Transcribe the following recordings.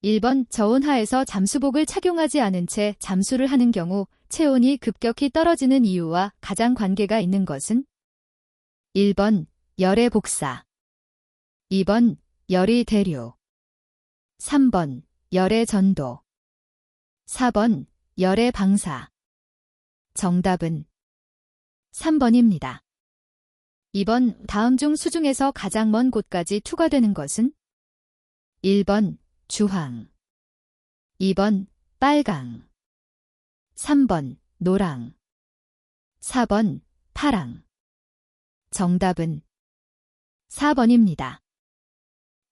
1번 저온하에서 잠수복을 착용하지 않은 채 잠수를 하는 경우 체온이 급격히 떨어지는 이유와 가장 관계가 있는 것은? 1번 열의 복사, 2번 열의 대류, 3번 열의 전도, 4번 열의 방사. 정답은 3번입니다. 2번 다음 중 수중에서 가장 먼 곳까지 투과되는 것은? 1번 주황, 2번 빨강, 3번 노랑, 4번 파랑. 정답은 4번입니다.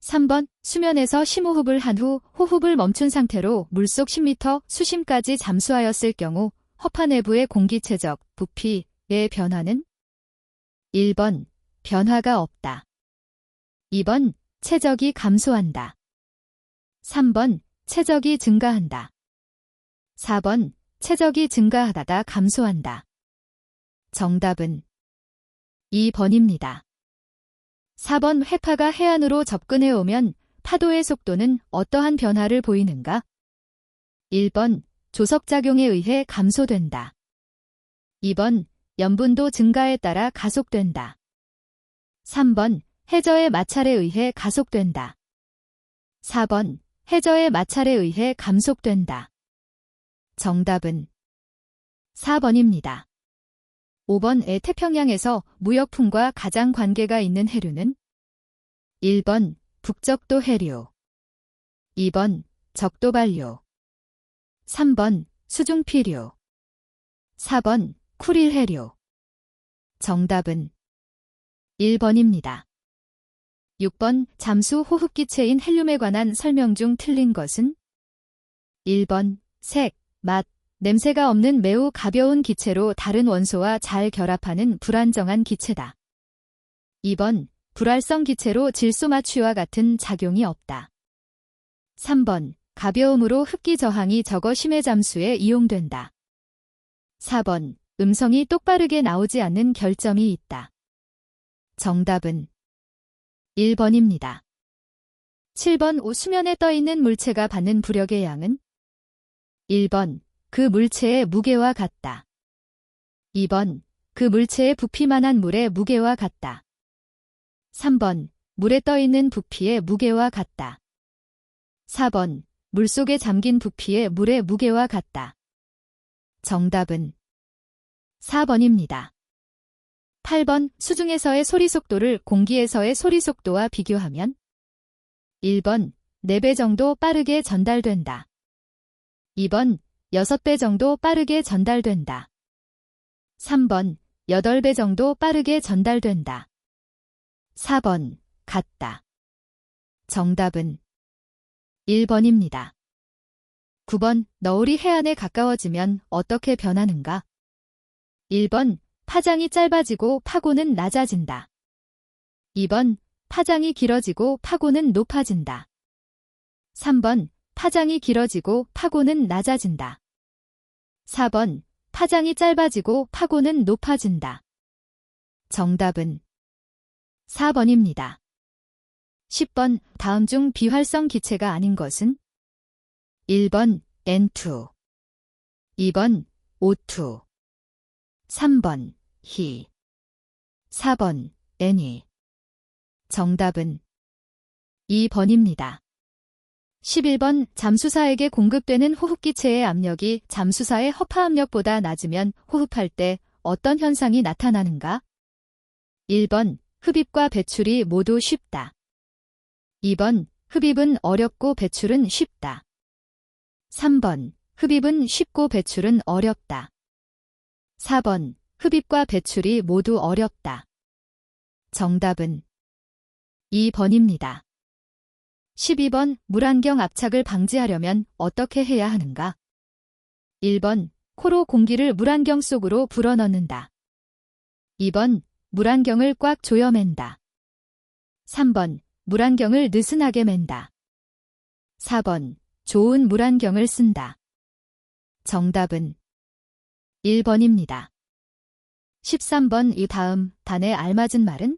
3번 수면에서 심호흡을 한 후 호흡을 멈춘 상태로 물속 10m 수심까지 잠수하였을 경우 허파 내부의 공기체적, 부피의 변화는? 1번 변화가 없다. 2번 체적이 감소한다. 3번 체적이 증가한다. 4번 체적이 증가하다가 감소한다. 정답은 2번입니다. 4번 해파가 해안으로 접근해 오면 파도의 속도는 어떠한 변화를 보이는가? 1번 조석작용에 의해 감소된다. 2번 염분도 증가에 따라 가속된다. 3번 해저의 마찰에 의해 가속된다. 4번 해저의 마찰에 의해 감속된다. 정답은 4번입니다. 5번의 태평양에서 무역풍과 가장 관계가 있는 해류는? 1번 북적도 해류, 2번 적도반류, 3번 수중피류, 4번 쿠릴 해류. 정답은 1번입니다. 6번 잠수 호흡기체인 헬륨에 관한 설명 중 틀린 것은? 1번 색, 맛, 냄새가 없는 매우 가벼운 기체로 다른 원소와 잘 결합하는 불안정한 기체다. 2번 불활성 기체로 질소 마취와 같은 작용이 없다. 3번 가벼움으로 흡기 저항이 적어 심해 잠수에 이용된다. 4번 음성이 똑바르게 나오지 않는 결점이 있다. 정답은 1번입니다. 7번 수면에 떠있는 물체가 받는 부력의 양은? 1번 그 물체의 무게와 같다. 2번 그 물체의 부피만한 물의 무게와 같다. 3번 물에 떠있는 부피의 무게와 같다. 4번 물속에 잠긴 부피의 물의 무게와 같다. 정답은 4번입니다. 8번 수중에서의 소리 속도를 공기에서의 소리 속도와 비교하면? 1번 4배 정도 빠르게 전달된다. 2번 6배 정도 빠르게 전달된다. 3번 8배 정도 빠르게 전달된다. 4번 같다. 정답은 1번입니다. 9번 너울이 해안에 가까워지면 어떻게 변하는가? 1번 파장이 짧아지고 파고는 낮아진다. 2번 파장이 길어지고 파고는 높아진다. 3번 파장이 길어지고 파고는 낮아진다. 4번 파장이 짧아지고 파고는 높아진다. 정답은 4번입니다. 10번 다음 중 비활성 기체가 아닌 것은? 1번 N2, 2번 O2, 3번 히, 4번 N2. 정답은 2번입니다. 11번 잠수사에게 공급되는 호흡기체의 압력이 잠수사의 허파압력보다 낮으면 호흡할 때 어떤 현상이 나타나는가? 1번 흡입과 배출이 모두 쉽다. 2번 흡입은 어렵고 배출은 쉽다. 3번 흡입은 쉽고 배출은 어렵다. 4번 흡입과 배출이 모두 어렵다. 정답은 2번입니다. 12번 물안경 압착을 방지하려면 어떻게 해야 하는가? 1번 코로 공기를 물안경 속으로 불어넣는다. 2번 물안경을 꽉 조여맨다. 3번 물안경을 느슨하게 맨다. 4번 좋은 물안경을 쓴다. 정답은 1번입니다. 13번 이 다음 단에 알맞은 말은?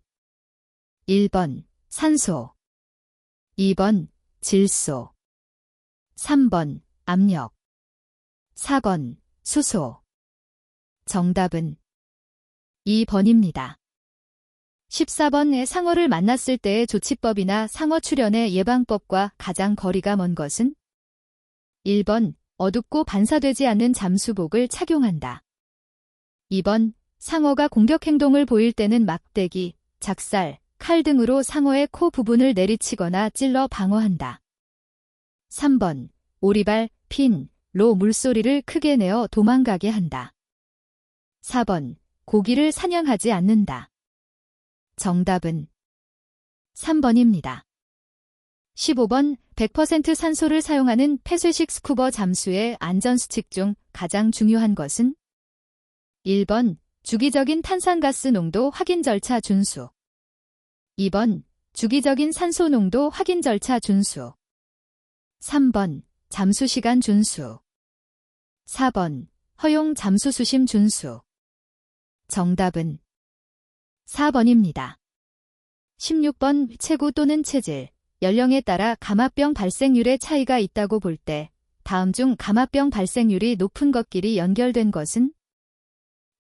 1번 산소, 2번 질소, 3번 압력. 4번 수소. 정답은 2번입니다. 14번 상어를 만났을 때의 조치법이나 상어 출현의 예방법과 가장 거리가 먼 것은? 1번 어둡고 반사되지 않는 잠수복을 착용한다. 2번 상어가 공격 행동을 보일 때는 막대기, 작살, 칼 등으로 상어의 코 부분을 내리치거나 찔러 방어한다. 3번 오리발, 핀, 로 물소리를 크게 내어 도망가게 한다. 4번 고기를 사냥하지 않는다. 정답은 3번입니다. 15번 100% 산소를 사용하는 폐쇄식 스쿠버 잠수의 안전수칙 중 가장 중요한 것은? 1번 주기적인 탄산가스 농도 확인 절차 준수. 2번 주기적인 산소 농도 확인 절차 준수. 3번 잠수 시간 준수. 4번 허용 잠수 수심 준수. 정답은 4번입니다. 16번 체구 또는 체질, 연령에 따라 감압병 발생률의 차이가 있다고 볼 때 다음 중 감압병 발생률이 높은 것끼리 연결된 것은?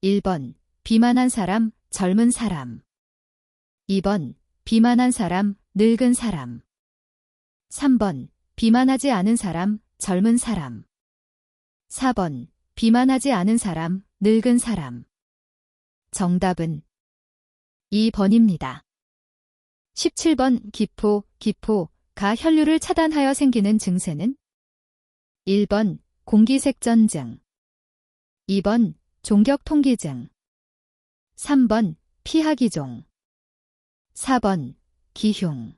1번 비만한 사람, 젊은 사람. 2번 비만한 사람, 늙은 사람. 3번 비만하지 않은 사람, 젊은 사람. 4번 비만하지 않은 사람, 늙은 사람. 정답은 2번입니다. 17번 기포가 혈류를 차단하여 생기는 증세는? 1번 공기색전증. 2번 종격통기증. 3번 피하기종. 4번 기흉.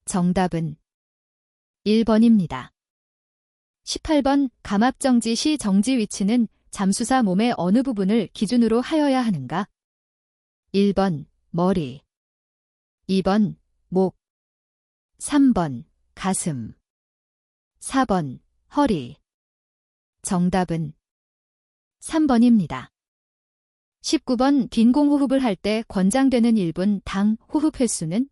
정답은 1번입니다. 18번 감압정지 시 정지 위치는 잠수사 몸의 어느 부분을 기준으로 하여야 하는가? 1번 머리. 2번 목. 3번 가슴. 4번 허리. 정답은 3번입니다. 19번 빈 공호흡을 할 때 권장되는 1분 당 호흡 횟수는?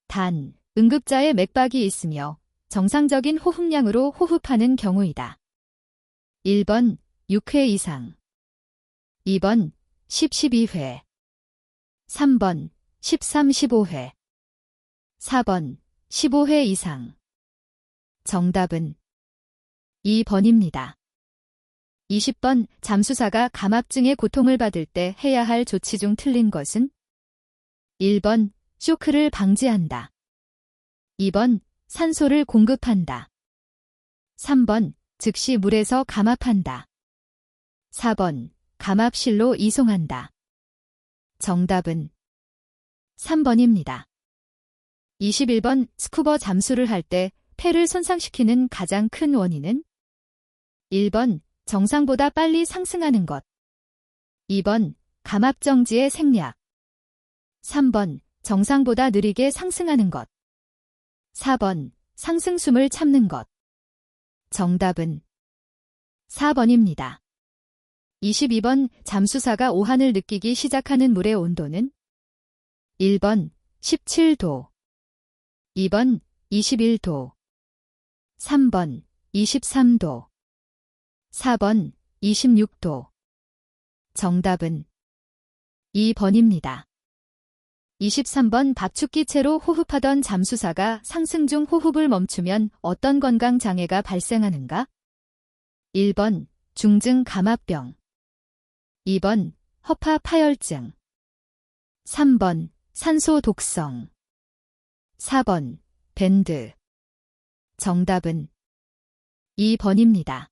단, 응급자의 맥박이 있으며 정상적인 호흡량으로 호흡하는 경우이다. 1번 6회 이상. 2번 12회. 3번 15회. 4번 15회 이상. 정답은 2번입니다. 20번 잠수사가 감압증의 고통을 받을 때 해야 할 조치 중 틀린 것은? 1번 쇼크를 방지한다. 2번 산소를 공급한다. 3번 즉시 물에서 감압한다. 4번 감압실로 이송한다. 정답은 3번입니다. 21번 스쿠버 잠수를 할 때 폐를 손상시키는 가장 큰 원인은? 1번 정상보다 빨리 상승하는 것. 2번 감압정지의 생략. 3번 정상보다 느리게 상승하는 것. 4번 상승숨을 참는 것. 정답은 4번입니다. 22번 잠수사가 오한을 느끼기 시작하는 물의 온도는? 1번 17도. 2번 21도. 3번 23도. 4번 26도. 정답은 2번입니다. 23번 박축기체로 호흡하던 잠수사가 상승 중 호흡을 멈추면 어떤 건강장애가 발생하는가? 1번 중증 감압병. 2번 허파 파열증. 3번 산소 독성. 4번 밴드. 정답은 2번입니다.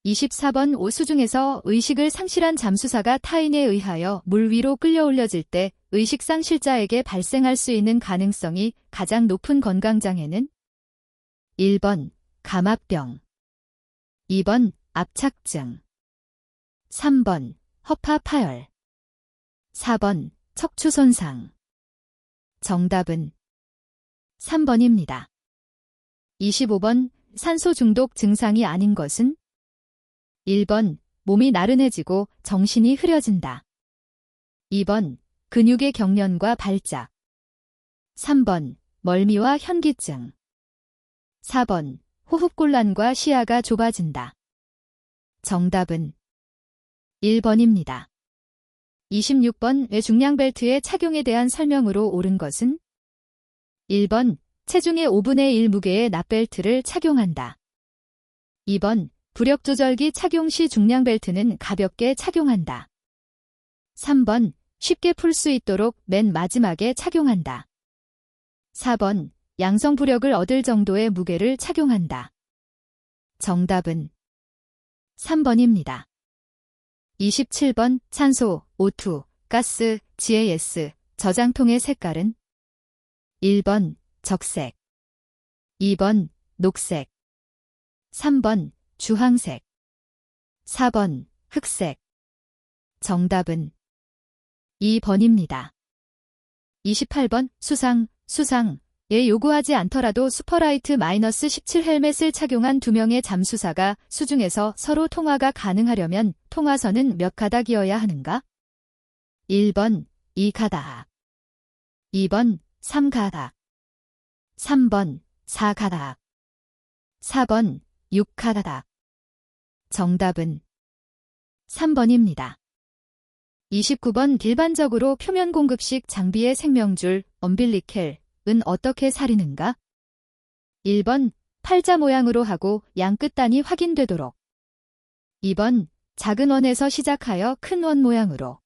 24번 오수 중에서 의식을 상실한 잠수사가 타인에 의하여 물 위로 끌려올려질 때 의식상실자에게 발생할 수 있는 가능성이 가장 높은 건강장애는? 1번 감압병. 2번 압착증. 3번 허파 파열. 4번 척추 손상. 정답은 3번입니다. 25번 산소 중독 증상이 아닌 것은? 1번 몸이 나른해지고 정신이 흐려진다. 2번 근육의 경련과 발작. 3번 멀미와 현기증. 4번 호흡곤란과 시야가 좁아진다. 정답은 1번입니다. 26번 뇌 중량벨트의 착용에 대한 설명으로 옳은 것은 1번 체중의 5분의 1 무게의 납벨트를 착용한다. 2번 부력조절기 착용 시 중량벨트는 가볍게 착용한다. 3번 쉽게 풀 수 있도록 맨 마지막에 착용한다. 4번 양성부력을 얻을 정도의 무게를 착용한다. 정답은 3번입니다. 27번 산소, O2, 가스, GAS, 저장통의 색깔은 1번 적색, 2번 녹색, 3번 주황색, 4번 흑색. 정답은 2번입니다. 28번 수상에 요구하지 않더라도 슈퍼라이트-17 헬멧을 착용한 2명의 잠수사가 수중에서 서로 통화가 가능하려면 통화선은 몇 가닥이어야 하는가? 1번 2가닥, 2번 3가닥, 3번 4가닥, 4번 6가닥. 정답은 3번입니다. 29번 일반적으로 표면 공급식 장비의 생명줄, 엄빌리켈은 어떻게 사리는가? 1번 팔자 모양으로 하고 양 끝단이 확인되도록. 2번 작은 원에서 시작하여 큰 원 모양으로.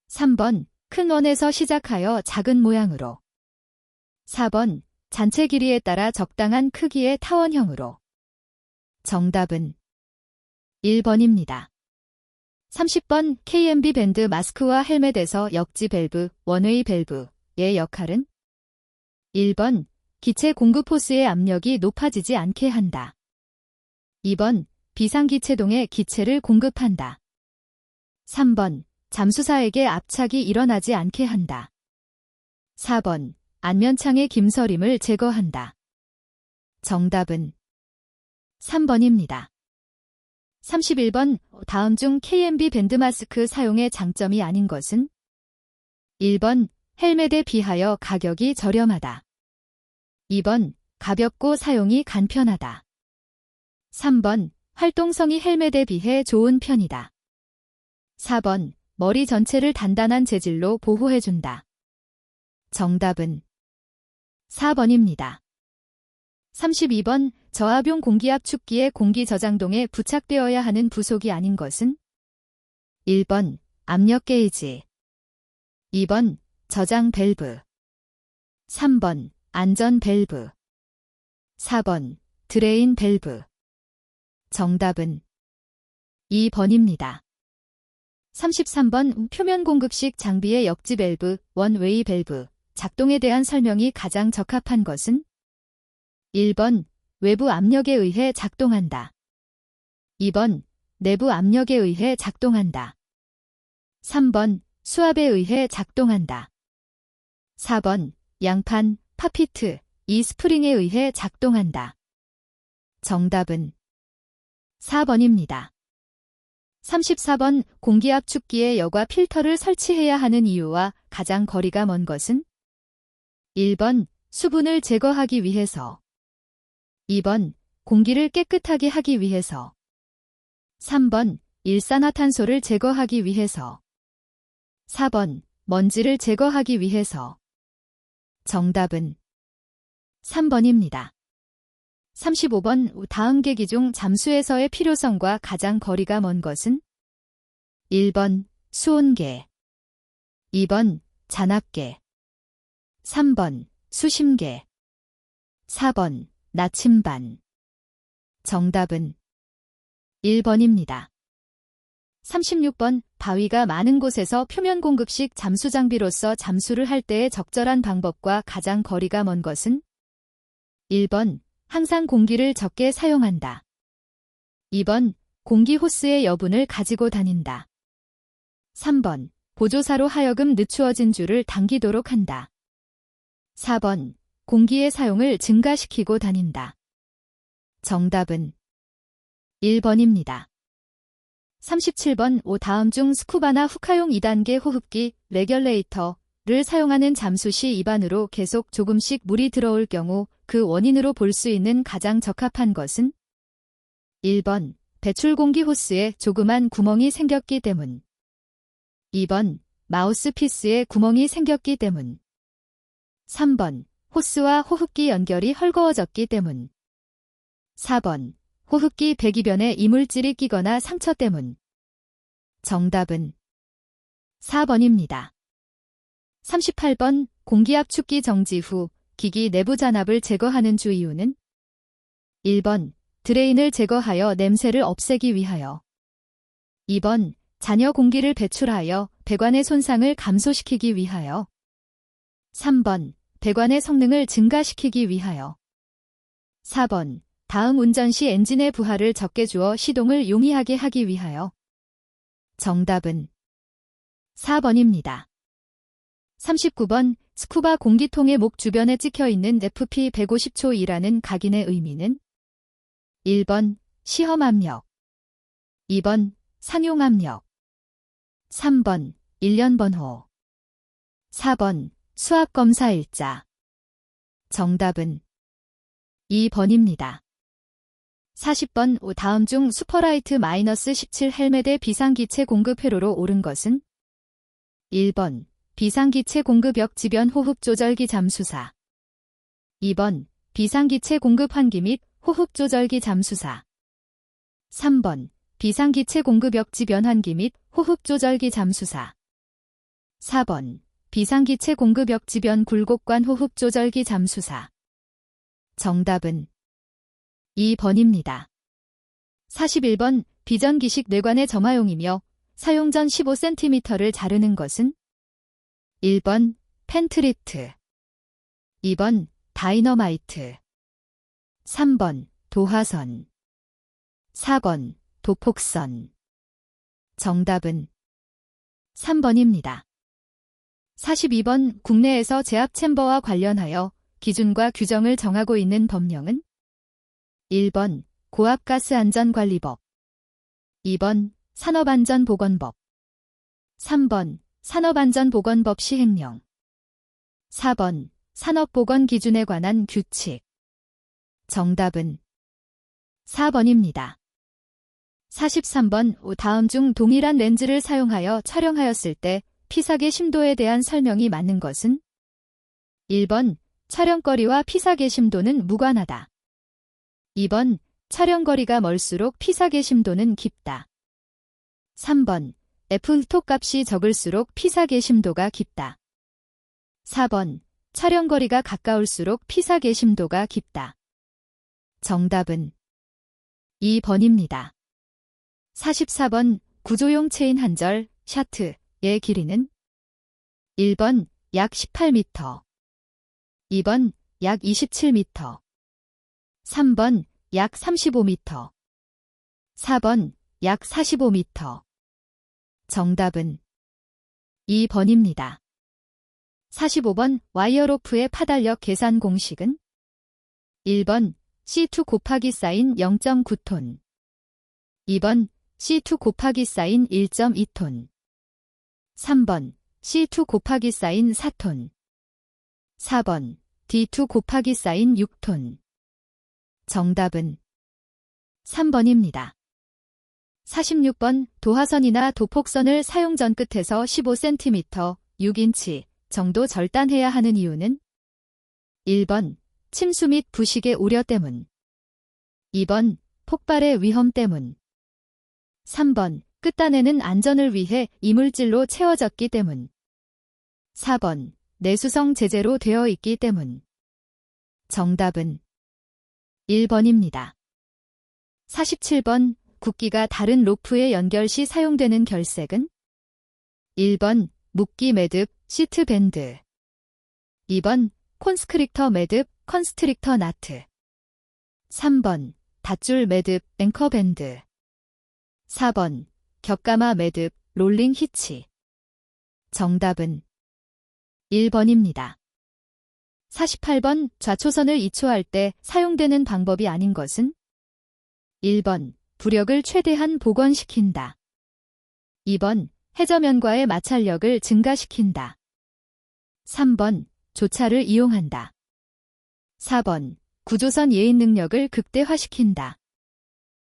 3번 큰 원에서 시작하여 작은 모양으로. 4번 잔체 길이에 따라 적당한 크기의 타원형으로. 정답은 1번입니다. 30번 KMB 밴드 마스크와 헬멧에서 역지 밸브, 원웨이 밸브의 역할은 1번 기체 공급 호스의 압력이 높아지지 않게 한다. 2번 비상기체동에 기체를 공급한다. 3번 잠수사에게 압착이 일어나지 않게 한다. 4번 안면창의 김서림을 제거한다. 정답은 3번입니다. 31번 다음 중 KMB 밴드 마스크 사용의 장점이 아닌 것은 1번 헬멧에 비하여 가격이 저렴하다. 2번 가볍고 사용이 간편하다. 3번 활동성이 헬멧에 비해 좋은 편이다. 4번 머리 전체를 단단한 재질로 보호해준다. 정답은 4번입니다. 32번 저압용 공기압 축기의 공기 저장동에 부착되어야 하는 부속이 아닌 것은 1번 압력 게이지, 2번 저장 밸브, 3번 안전 밸브, 4번 드레인 밸브. 정답은 2번입니다. 33번 표면 공급식 장비의 역지 밸브, 원웨이 밸브 작동에 대한 설명이 가장 적합한 것은 1번 외부 압력에 의해 작동한다. 2번 내부 압력에 의해 작동한다. 3번 수압에 의해 작동한다. 4번 양판, 팝피트, 이 스프링에 의해 작동한다. 정답은 4번입니다. 34번 공기압 축기에 여과 필터를 설치해야 하는 이유와 가장 거리가 먼 것은 1번 수분을 제거하기 위해서, 2번 공기를 깨끗하게 하기 위해서, 3번 일산화탄소를 제거하기 위해서, 4번 먼지를 제거하기 위해서. 정답은 3번입니다. 35번 다음 계기 중 잠수에서의 필요성과 가장 거리가 먼 것은 1번 수온계, 2번 잔압계, 3번 수심계, 4번 나침반. 정답은 1번입니다. 36번 바위가 많은 곳에서 표면 공급식 잠수 장비로서 잠수를 할 때의 적절한 방법과 가장 거리가 먼 것은 1번 항상 공기를 적게 사용한다. 2번 공기 호스의 여분을 가지고 다닌다. 3번 보조사로 하여금 늦추어진 줄을 당기도록 한다. 4번 공기의 사용을 증가시키고 다닌다. 정답은 1번입니다. 37번 다음 중 스쿠바나 후카용 2단계 호흡기 레귤레이터를 사용하는 잠수 시 입안으로 계속 조금씩 물이 들어올 경우 그 원인으로 볼 수 있는 가장 적합한 것은 1번 배출 공기 호스에 조그만 구멍이 생겼기 때문. 2번 마우스피스에 구멍이 생겼기 때문. 3번 호스와 호흡기 연결이 헐거워졌기 때문. 4번 호흡기 배기변에 이물질이 끼거나 상처 때문. 정답은 4번입니다. 38번 공기압축기 정지 후 기기 내부 잔압을 제거하는 주 이유는 1번 드레인을 제거하여 냄새를 없애기 위하여. 2번 잔여 공기를 배출하여 배관의 손상을 감소시키기 위하여. 3번 배관의 성능을 증가시키기 위하여. 4번 다음 운전 시 엔진의 부하를 적게 주어 시동을 용이하게 하기 위하여. 정답은 4번입니다. 39번 스쿠바 공기통의 목 주변에 찍혀있는 FP150초이라는 각인의 의미는 1번 시험 압력, 2번 상용 압력, 3번 1년 번호, 4번 수압검사 일자. 정답은 2번입니다. 40번 다음 중 슈퍼라이트-17 헬멧의 비상기체 공급 회로로 옳은 것은 1번 비상기체 공급역 지변 호흡 조절기 잠수사, 2번 비상기체 공급 환기 및 호흡 조절기 잠수사, 3번 비상기체 공급역 지변 환기 및 호흡 조절기 잠수사, 4번 비상기체 공급역 지변 굴곡관 호흡 조절기 잠수사. 정답은 2번입니다. 41번 비전기식 뇌관의 점화용이며 사용 전 15cm를 자르는 것은 1번 펜트리트, 2번 다이너마이트, 3번 도화선, 4번 도폭선. 정답은 3번입니다. 42번 국내에서 제압 챔버와 관련하여 기준과 규정을 정하고 있는 법령은 1번 고압가스안전관리법, 2번 산업안전보건법, 3번 산업안전보건법 시행령, 4번 산업보건기준에 관한 규칙. 정답은 4번입니다. 43번 다음 중 동일한 렌즈를 사용하여 촬영하였을 때 피사계 심도에 대한 설명이 맞는 것은 1번 촬영거리와 피사계 심도는 무관하다. 2번 촬영거리가 멀수록 피사계 심도는 깊다. 3번 f-톡 값이 적을수록 피사계 심도가 깊다. 4번 촬영거리가 가까울수록 피사계 심도가 깊다. 정답은 2번입니다. 44번 구조용 체인 한절 샤트의 길이는 1번 약 18m, 2번 약 27m, 3번 약 35m, 4번 약 45m. 정답은 2번입니다. 45번 와이어로프의 파달력 계산 공식은 1번 C2 곱하기 사인 0.9톤, 2번 C2 곱하기 사인 1.2톤, 3번 C2 곱하기 사인 4톤, 4번 D2 곱하기 사인 6톤. 정답은 3번입니다. 46번 도화선이나 도폭선을 사용 전 끝에서 15cm, 6인치 정도 절단해야 하는 이유는 1번 침수 및 부식의 우려 때문, 2번 폭발의 위험 때문, 3번 끝단에는 안전을 위해 이물질로 채워졌기 때문, 4번 내수성 제재로 되어 있기 때문. 정답은 1번입니다. 47번 굵기가 다른 로프의 연결 시 사용되는 결색은 1번 묶기 매듭 시트 밴드, 2번 콘스크릭터 매듭 컨스트릭터 나트, 3번 닷줄 매듭 앵커 밴드, 4번 겹가마 매듭 롤링 히치. 정답은 1번입니다. 48번 좌초선을 이초할 때 사용되는 방법이 아닌 것은 1번 부력을 최대한 복원시킨다, 2번 해저면과의 마찰력을 증가시킨다, 3번 조차를 이용한다. 4번. 구조선 예인 능력을 극대화시킨다.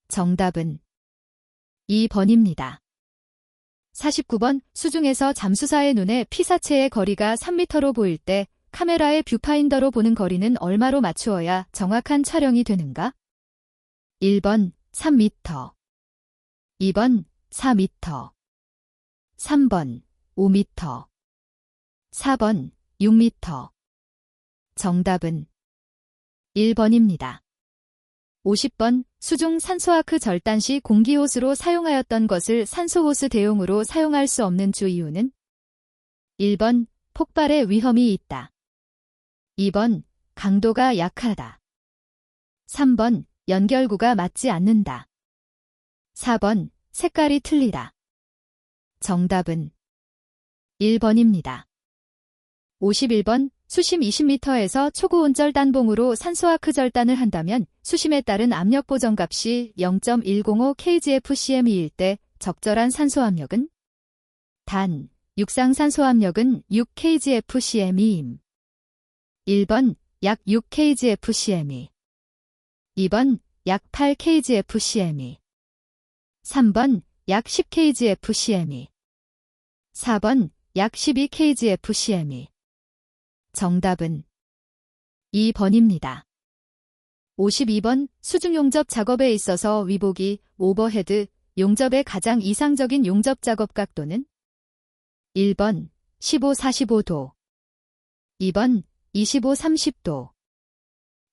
정답은 2번입니다. 49번. 수중에서 잠수사의 눈에 피사체의 거리가 3m로 보일 때 카메라의 뷰파인더로 보는 거리는 얼마로 맞추어야 정확한 촬영이 되는가? 1번 3m, 2번 4m, 3번 5m, 4번 6m. 정답은 1번입니다. 50번. 수중 산소아크 절단 시 공기호스로 사용하였던 것을 산소호스 대용으로 사용할 수 없는 주 이유는? 1번 폭발의 위험이 있다. 2번 강도가 약하다. 3번 연결구가 맞지 않는다. 4번 색깔이 틀리다. 정답은 1번입니다. 51번. 수심 20m에서 초고온절 단봉으로 산소아크 절단을 한다면 수심에 따른 압력 보정 값이 0.105 kgf/cm일 때 적절한 산소압력은? 단, 육상 산소압력은 6 kgf/cm임. 1번 약 6 kgf/cm, 2번 약 8 kgf/cm, 3번 약 10 kgf/cm, 4번 약 12 kgf/cm. 정답은 2번입니다. 52번. 수중 용접 작업에 있어서 위복이 오버헤드 용접의 가장 이상적인 용접 작업 각도는? 1번 15-45도, 2번 25-30도,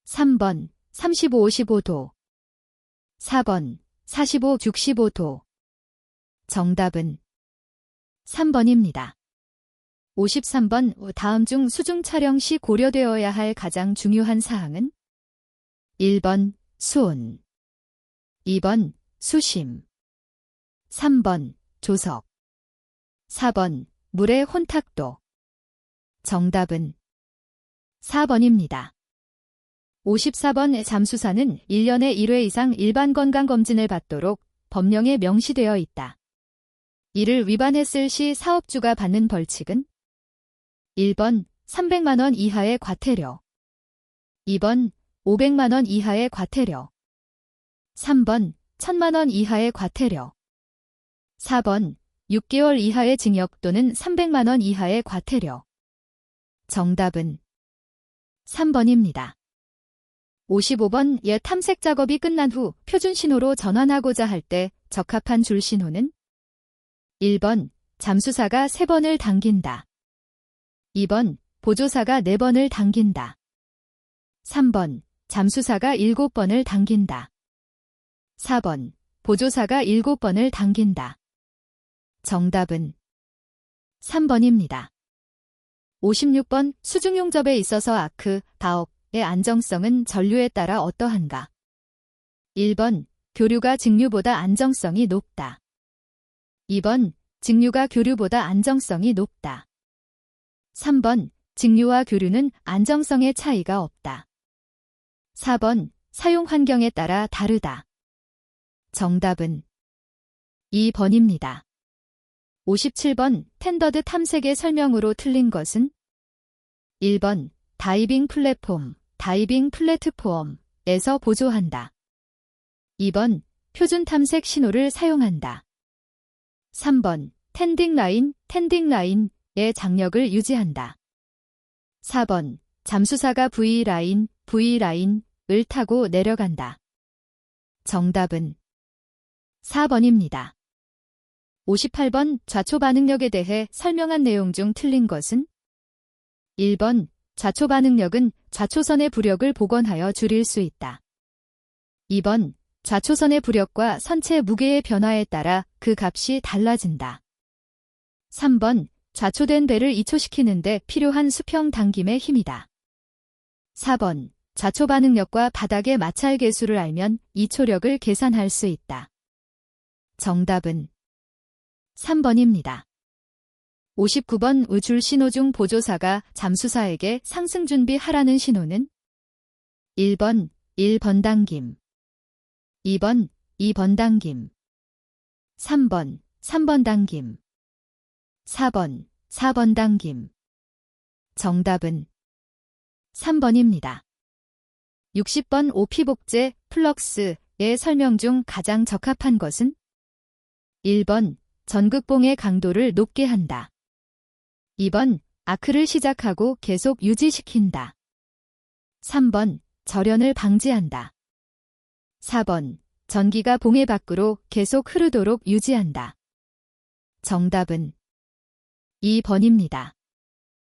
3번 35-55도, 4번 45-65도. 정답은 3번입니다. 53번. 다음 중 수중 촬영 시 고려되어야 할 가장 중요한 사항은? 1번 수온, 2번 수심, 3번 조석, 4번 물의 혼탁도. 정답은 4번입니다. 54번. 잠수사는 1년에 1회 이상 일반 건강검진을 받도록 법령에 명시되어 있다. 이를 위반했을 시 사업주가 받는 벌칙은? 1번 300만원 이하의 과태료, 2번 500만원 이하의 과태료, 3번 1000만원 이하의 과태료, 4번 6개월 이하의 징역 또는 300만원 이하의 과태료. 정답은 3번입니다. 55번. 옛 탐색 작업이 끝난 후 표준 신호로 전환하고자 할 때 적합한 줄 신호는? 1번 잠수사가 3번을 당긴다. 2번 보조사가 4번을 당긴다. 3번 잠수사가 7번을 당긴다. 4번 보조사가 7번을 당긴다. 정답은 3번입니다. 56번. 수중 용접에 있어서 아크, 바업의 안정성은 전류에 따라 어떠한가? 1번 교류가 직류보다 안정성이 높다. 2번 직류가 교류보다 안정성이 높다. 3번 직류와 교류는 안정성의 차이가 없다. 4번 사용 환경에 따라 다르다. 정답은 2번입니다. 57번. 텐더드 탐색의 설명으로 틀린 것은? 1번 다이빙 플랫폼, 다이빙 플랫폼에서 보조한다. 2번 표준 탐색 신호를 사용한다. 3번 텐딩 라인의 장력을 유지한다. 4번 잠수사가 V라인을 타고 내려간다. 정답은 4번입니다. 58번. 좌초 반응력에 대해 설명한 내용 중 틀린 것은? 1번 좌초 반응력은 좌초선의 부력을 복원하여 줄일 수 있다. 2번 좌초선의 부력과 선체 무게의 변화에 따라 그 값이 달라진다. 3번 좌초된 배를 이초시키는 데 필요한 수평 당김의 힘이다. 4번 좌초 반응력과 바닥의 마찰 계수를 알면 이초력을 계산할 수 있다. 정답은 3번입니다. 59번. 줄 신호 중 보조사가 잠수사에게 상승 준비하라는 신호는? 1번 1번 당김, 2번 2번 당김, 3번 3번 당김, 4번 4번 당김. 정답은 3번입니다. 60번 오피복제 플럭스의 설명 중 가장 적합한 것은? 1번 전극봉의 강도를 높게 한다. 2번 아크를 시작하고 계속 유지시킨다. 3번 절연을 방지한다. 4번 전기가 봉의 밖으로 계속 흐르도록 유지한다. 정답은 2번입니다.